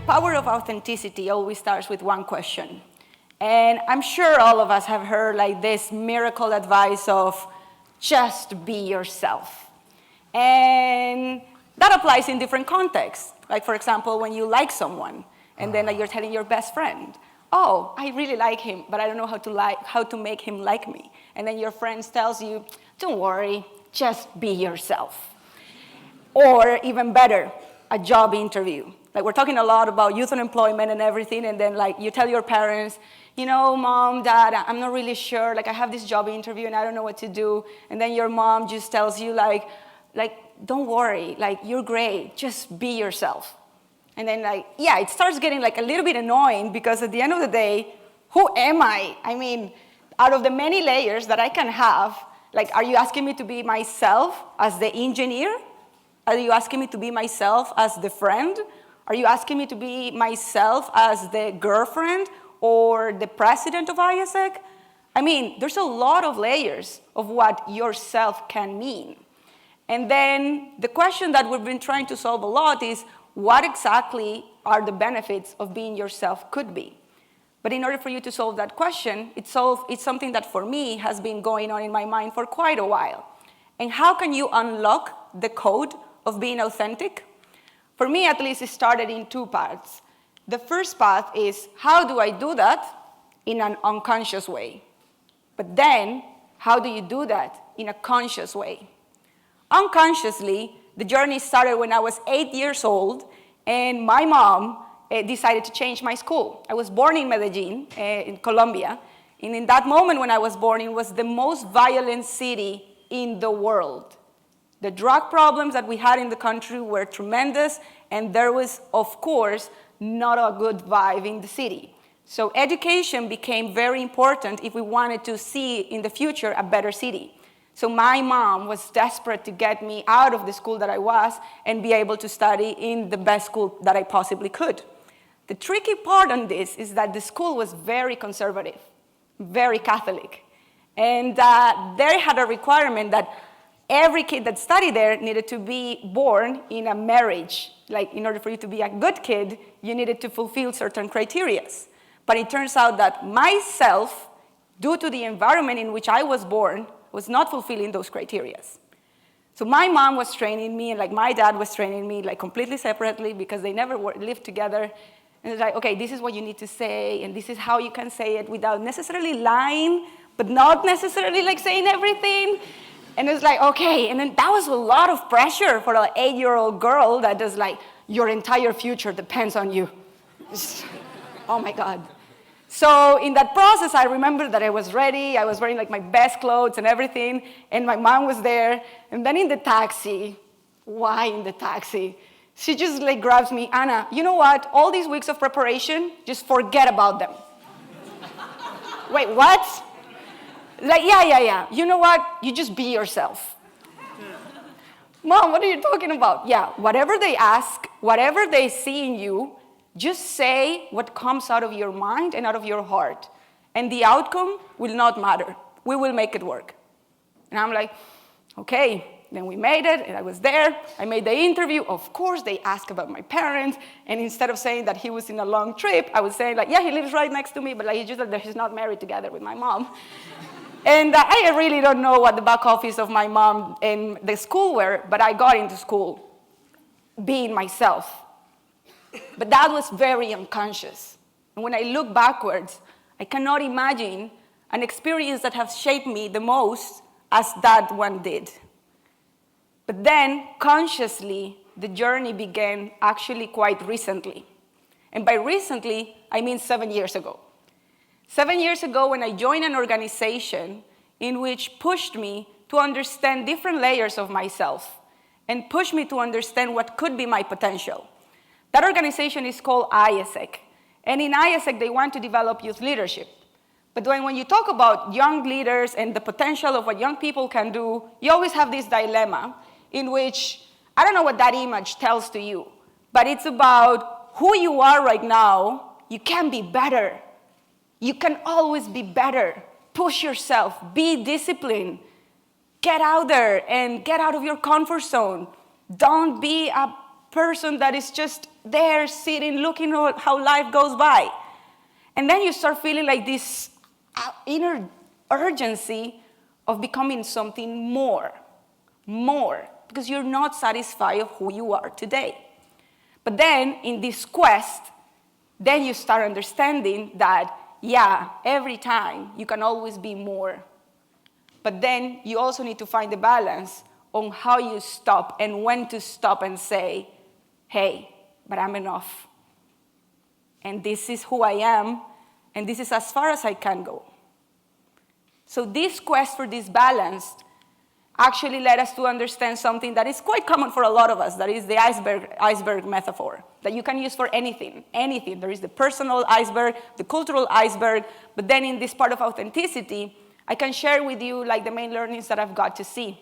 power of authenticity always starts with one question. And I'm sure all of us have heard like this miracle advice of just be yourself. And that applies in different contexts. Like, for example, when you like someone, and then you're telling your best friend, oh, I really like him, but I don't know how to make him like me. And then your friend tells you, don't worry, just be yourself. Or even better, a job interview. Like, we're talking a lot about youth unemployment and everything, and then like you tell your parents, you know, Mom, Dad, I'm not really sure, like I have this job interview and I don't know what to do. And then your mom just tells you like, don't worry, like you're great, just be yourself. And then like, yeah, it starts getting like a little bit annoying because at the end of the day, who am I? I mean, out of the many layers that I can have, like, are you asking me to be myself as the engineer? Are you asking me to be myself as the friend? Are you asking me to be myself as the girlfriend or the president of AIESEC? I mean, there's a lot of layers of what yourself can mean. And then the question that we've been trying to solve a lot is, what exactly are the benefits of being yourself could be? But in order for you to solve that question, it's something that for me has been going on in my mind for quite a while. And how can you unlock the code of being authentic? For me, at least, it started in two parts. The first path is, how do I do that in an unconscious way? But then, how do you do that in a conscious way? Unconsciously, the journey started when I was 8 years old, and my mom decided to change my school. I was born in Medellin, in Colombia, and in that moment when I was born, it was the most violent city in the world. The drug problems that we had in the country were tremendous, and there was, of course, not a good vibe in the city. So education became very important if we wanted to see in the future a better city. So my mom was desperate to get me out of the school that I was and be able to study in the best school that I possibly could. The tricky part on this is that the school was very conservative, very Catholic. And they had a requirement that every kid that studied there needed to be born in a marriage. Like, in order for you to be a good kid, you needed to fulfill certain criteria. But it turns out that myself, due to the environment in which I was born, was not fulfilling those criteria. So my mom was training me, and like my dad was training me like completely separately because they never lived together. And it's like, okay, this is what you need to say, and this is how you can say it without necessarily lying, but not necessarily like saying everything. And it's like, okay, and then that was a lot of pressure for an 8-year-old girl that is like, your entire future depends on you. Oh my God. So in that process, I remember that I was ready, I was wearing like my best clothes and everything, and my mom was there. And then in the taxi, why in the taxi? She just like grabs me, Anna, you know what? All these weeks of preparation, just forget about them. Wait, what? Like, yeah. You know what? You just be yourself. Mom, what are you talking about? Yeah, whatever they ask, whatever they see in you, just say what comes out of your mind and out of your heart. And the outcome will not matter. We will make it work. And I'm like, okay. Then we made it, and I was there. I made the interview. Of course, they asked about my parents. And instead of saying that he was in a long trip, I was saying, like, yeah, he lives right next to me, but like, he's not married together with my mom. And I really don't know what the back office of my mom and the school were, but I got into school being myself. But that was very unconscious. And when I look backwards, I cannot imagine an experience that has shaped me the most as that one did. But then, consciously, the journey began actually quite recently. And by recently, I mean 7 years ago. 7 years ago, when I joined an organization in which pushed me to understand different layers of myself and pushed me to understand what could be my potential. That organization is called AIESEC. And in AIESEC, they want to develop youth leadership. But when you talk about young leaders and the potential of what young people can do, you always have this dilemma in which, I don't know what that image tells to you, but it's about who you are right now. You can be better. You can always be better. Push yourself, be disciplined. Get out there and get out of your comfort zone. Don't be a person that is just there sitting, looking at how life goes by. And then you start feeling like this inner urgency of becoming something more, because you're not satisfied of who you are today. But then in this quest, then you start understanding that, yeah, every time you can always be more. But then you also need to find the balance on how you stop and when to stop and say, hey, but I'm enough. And this is who I am, and this is as far as I can go. So this quest for this balance actually led us to understand something that is quite common for a lot of us, that is the iceberg metaphor, that you can use for anything. There is the personal iceberg, the cultural iceberg, but then in this part of authenticity, I can share with you like the main learnings that I've got to see.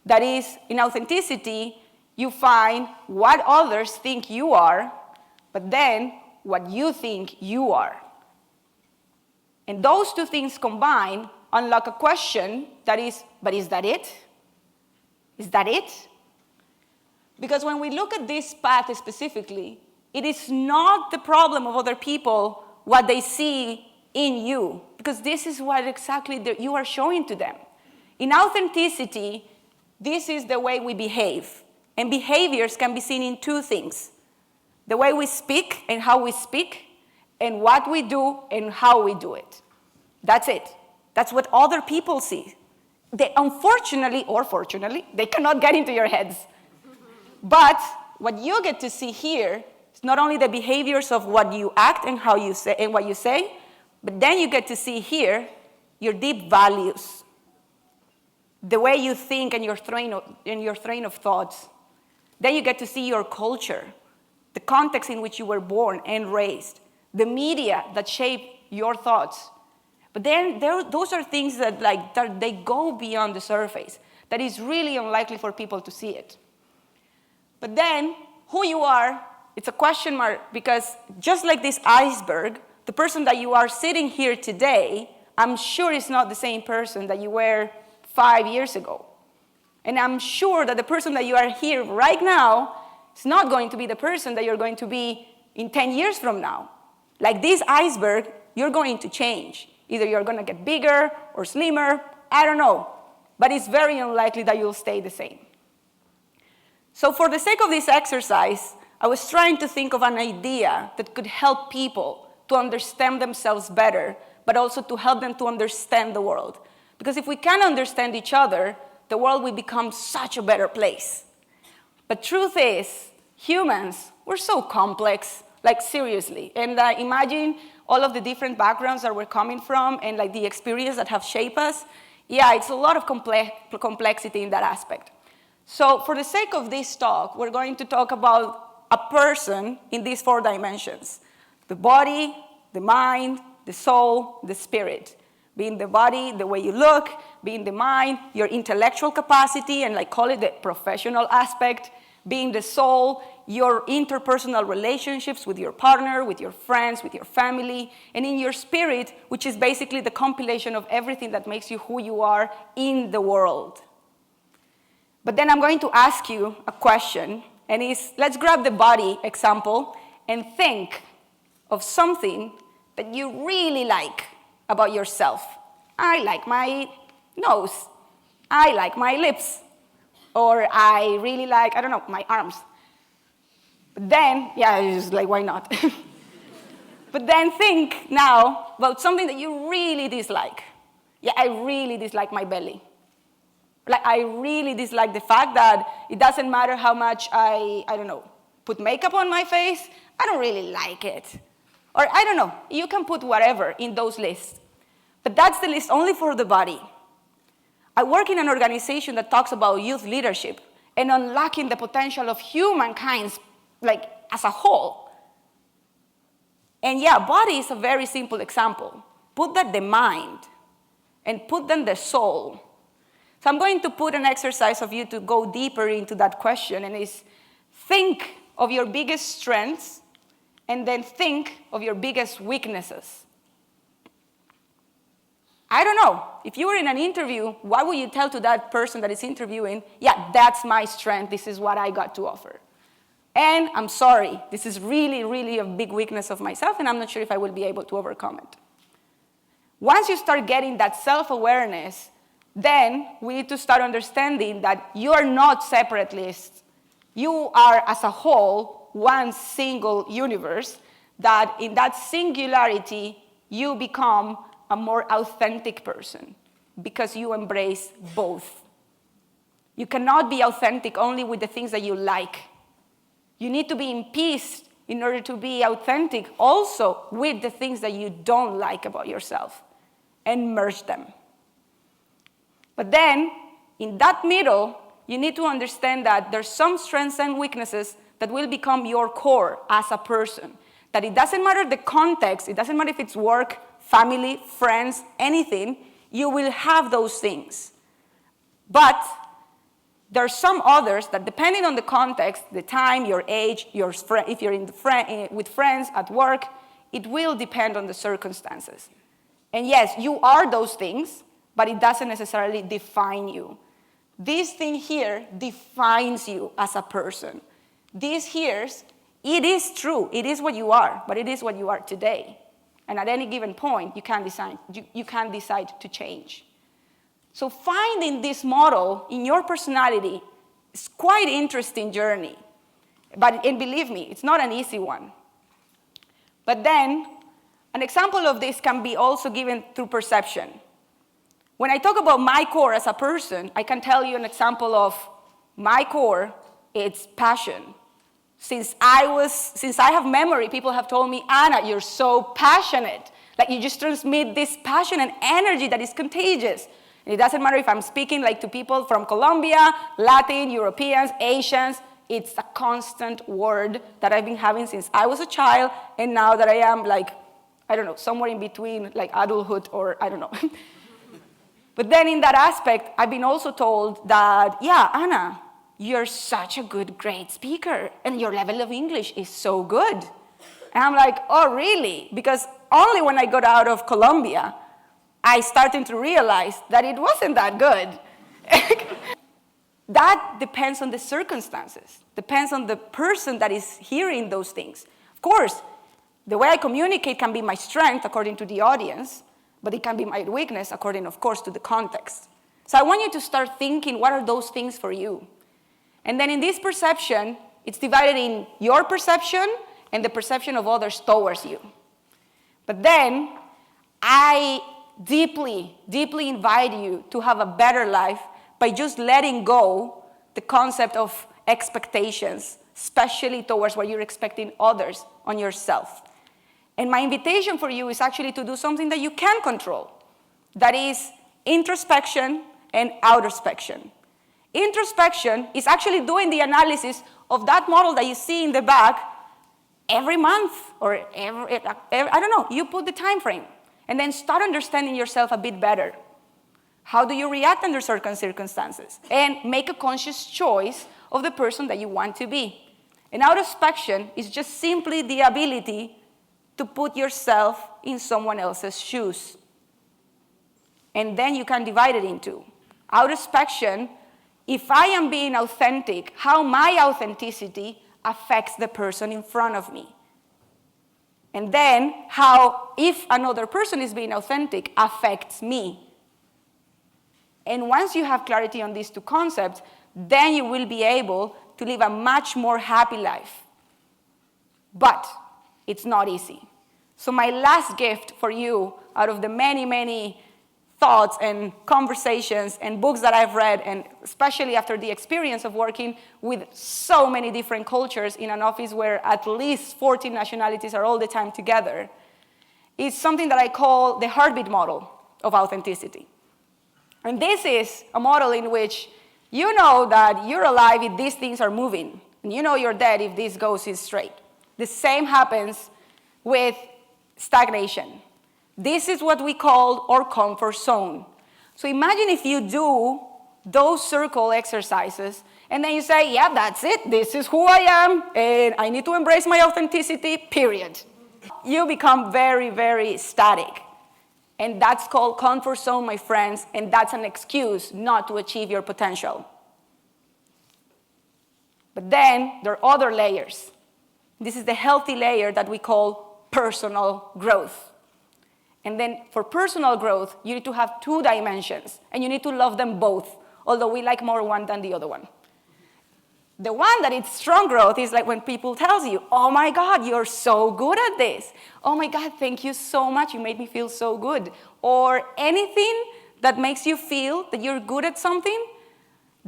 That is, in authenticity, you find what others think you are, but then what you think you are. And those two things combined unlock a question that is, but is that it? Is that it? Because when we look at this path specifically, it is not the problem of other people what they see in you, because this is what exactly you are showing to them. In authenticity, this is the way we behave. And behaviors can be seen in two things: the way we speak and how we speak, and what we do and how we do it. That's it. That's what other people see. They, unfortunately or fortunately, they cannot get into your heads. But what you get to see here is not only the behaviors of what you act and how you say and what you say, but then you get to see here your deep values, the way you think and your train of thoughts. Then you get to see your culture, the context in which you were born and raised, the media that shape your thoughts. But then those are things that they go beyond the surface, that is really unlikely for people to see it. But then, who you are, it's a question mark, because just like this iceberg, the person that you are sitting here today, I'm sure is not the same person that you were 5 years ago. And I'm sure that the person that you are here right now is not going to be the person that you're going to be in 10 years from now. Like this iceberg, you're going to change. Either you're going to get bigger or slimmer, I don't know. But it's very unlikely that you'll stay the same. So for the sake of this exercise, I was trying to think of an idea that could help people to understand themselves better, but also to help them to understand the world. Because if we can understand each other, the world will become such a better place. But truth is, humans, we're so complex, like seriously. And imagine all of the different backgrounds that we're coming from and like the experience that have shaped us. Yeah, it's a lot of complexity in that aspect. So for the sake of this talk, we're going to talk about a person in these 4 dimensions: the body, the mind, the soul, the spirit. Being the body, the way you look; being the mind, your intellectual capacity, and like call it the professional aspect; being the soul, your interpersonal relationships with your partner, with your friends, with your family; and in your spirit, which is basically the compilation of everything that makes you who you are in the world. But then I'm going to ask you a question, and let's grab the body example and think of something that you really like about yourself. I like my nose. I like my lips. Or I really like, I don't know, my arms. But then, yeah, it's just like, why not? But then think now about something that you really dislike. Yeah, I really dislike my belly. Like, I really dislike the fact that it doesn't matter how much I don't know, put makeup on my face, I don't really like it. Or I don't know, you can put whatever in those lists. But that's the list only for the body. I work in an organization that talks about youth leadership and unlocking the potential of humankind, like as a whole. And yeah, body is a very simple example. Put that the mind and put then the soul. So I'm going to put an exercise of you to go deeper into that question, and is think of your biggest strengths and then think of your biggest weaknesses. I don't know, if you were in an interview, what would you tell to that person that is interviewing? Yeah, that's my strength, this is what I got to offer. And I'm sorry, this is really, really a big weakness of myself, and I'm not sure if I will be able to overcome it. Once you start getting that self-awareness, then we need to start understanding that you are not separate lists. You are, as a whole, one single universe, that in that singularity, you become a more authentic person because you embrace both. You cannot be authentic only with the things that you like. You need to be in peace in order to be authentic also with the things that you don't like about yourself, and merge them. But then, in that middle, you need to understand that there's some strengths and weaknesses that will become your core as a person. That it doesn't matter the context, it doesn't matter if it's work, family, friends, anything, you will have those things. But there are some others that, depending on the context, the time, your age, if you're with friends, at work, it will depend on the circumstances. And yes, you are those things, but it doesn't necessarily define you. This thing here defines you as a person. This here, it is true, it is what you are, but it is what you are today. And at any given point, you can't decide to change. So finding this model in your personality is quite an interesting journey. And believe me, it's not an easy one. But then, an example of this can be also given through perception. When I talk about my core as a person, I can tell you an example of my core, it's passion. Since I have memory, people have told me, Anna, you're so passionate. Like you just transmit this passion and energy that is contagious. And it doesn't matter if I'm speaking like to people from Colombia, Latin, Europeans, Asians. It's a constant word that I've been having since I was a child, and now that I am like, I don't know, somewhere in between like adulthood or I don't know. But then in that aspect, I've been also told that, yeah, Anna, you're such a great speaker, and your level of English is so good. And I'm like, oh, really? Because only when I got out of Colombia, I started to realize that it wasn't that good. That depends on the circumstances, depends on the person that is hearing those things. Of course, the way I communicate can be my strength according to the audience, but it can be my weakness according, of course, to the context. So I want you to start thinking, what are those things for you? And then in this perception, it's divided in your perception and the perception of others towards you. But then, I deeply, deeply invite you to have a better life by just letting go the concept of expectations, especially towards what you're expecting others on yourself. And my invitation for you is actually to do something that you can control. That is introspection and outrospection. Introspection is actually doing the analysis of that model that you see in the back every month or every I don't know, you put the time frame. And then start understanding yourself a bit better. How do you react under certain circumstances? And make a conscious choice of the person that you want to be. And outrospection is just simply the ability to put yourself in someone else's shoes. And then you can divide it into outrospection. If I am being authentic, how my authenticity affects the person in front of me. And then how, if another person is being authentic, affects me. And once you have clarity on these two concepts, then you will be able to live a much more happy life. But it's not easy. So my last gift for you, out of the many, many thoughts and conversations and books that I've read, and especially after the experience of working with so many different cultures in an office where at least 14 nationalities are all the time together, is something that I call the heartbeat model of authenticity. And this is a model in which you know that you're alive if these things are moving, and you know you're dead if this goes straight. The same happens with stagnation. This is what we call our comfort zone. So imagine if you do those circle exercises, and then you say, yeah, that's it. This is who I am, and I need to embrace my authenticity, period. You become very, very static. And that's called comfort zone, my friends, and that's an excuse not to achieve your potential. But then there are other layers. This is the healthy layer that we call personal growth. And then for personal growth, you need to have 2 dimensions, and you need to love them both, although we like more one than the other one. The one that is strong growth is like when people tell you, oh my God, you're so good at this. Oh my God, thank you so much, you made me feel so good. Or anything that makes you feel that you're good at something,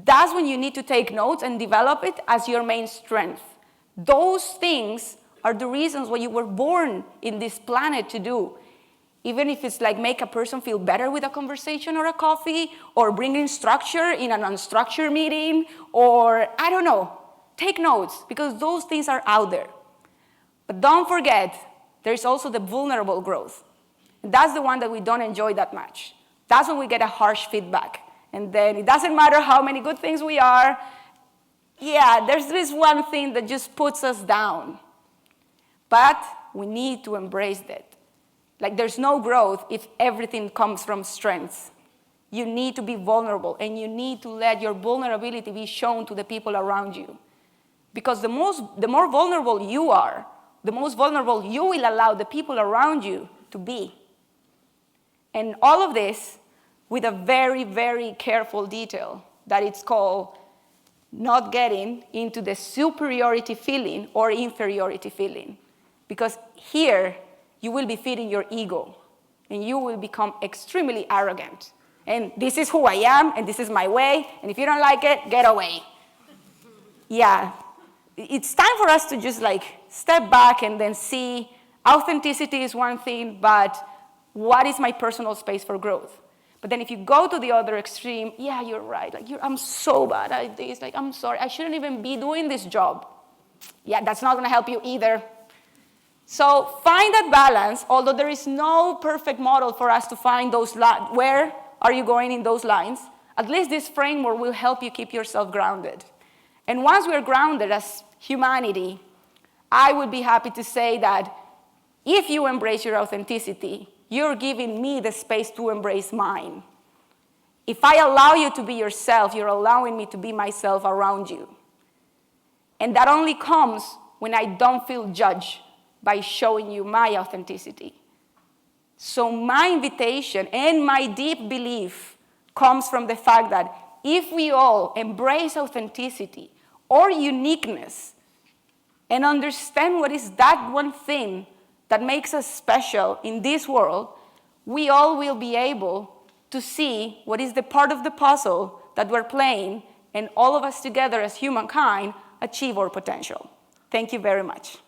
that's when you need to take notes and develop it as your main strength. Those things are the reasons why you were born in this planet to do. Even if it's like make a person feel better with a conversation or a coffee, or bringing structure in an unstructured meeting, or I don't know, take notes, because those things are out there. But don't forget, there's also the vulnerable growth. And that's the one that we don't enjoy that much. That's when we get a harsh feedback. And then it doesn't matter how many good things we are, yeah, there's this one thing that just puts us down. But we need to embrace that. Like there's no growth if everything comes from strengths. You need to be vulnerable, and you need to let your vulnerability be shown to the people around you. Because the more vulnerable you are, the most vulnerable you will allow the people around you to be. And all of this with a very, very careful detail that it's called not getting into the superiority feeling or inferiority feeling. Because here, you will be feeding your ego, and you will become extremely arrogant. And this is who I am, and this is my way, and if you don't like it, get away. Yeah, it's time for us to just like step back and then see authenticity is one thing, but what is my personal space for growth? But then if you go to the other extreme, yeah, you're right. Like, I'm so bad at this. Like, I'm sorry. I shouldn't even be doing this job. Yeah, that's not going to help you either. So find that balance, although there is no perfect model for us to find those lines. Where are you going in those lines? At least this framework will help you keep yourself grounded. And once we're grounded as humanity, I would be happy to say that if you embrace your authenticity, you're giving me the space to embrace mine. If I allow you to be yourself, you're allowing me to be myself around you. And that only comes when I don't feel judged by showing you my authenticity. So my invitation and my deep belief comes from the fact that if we all embrace authenticity or uniqueness and understand what is that one thing that makes us special in this world, we all will be able to see what is the part of the puzzle that we're playing, and all of us together as humankind achieve our potential. Thank you very much.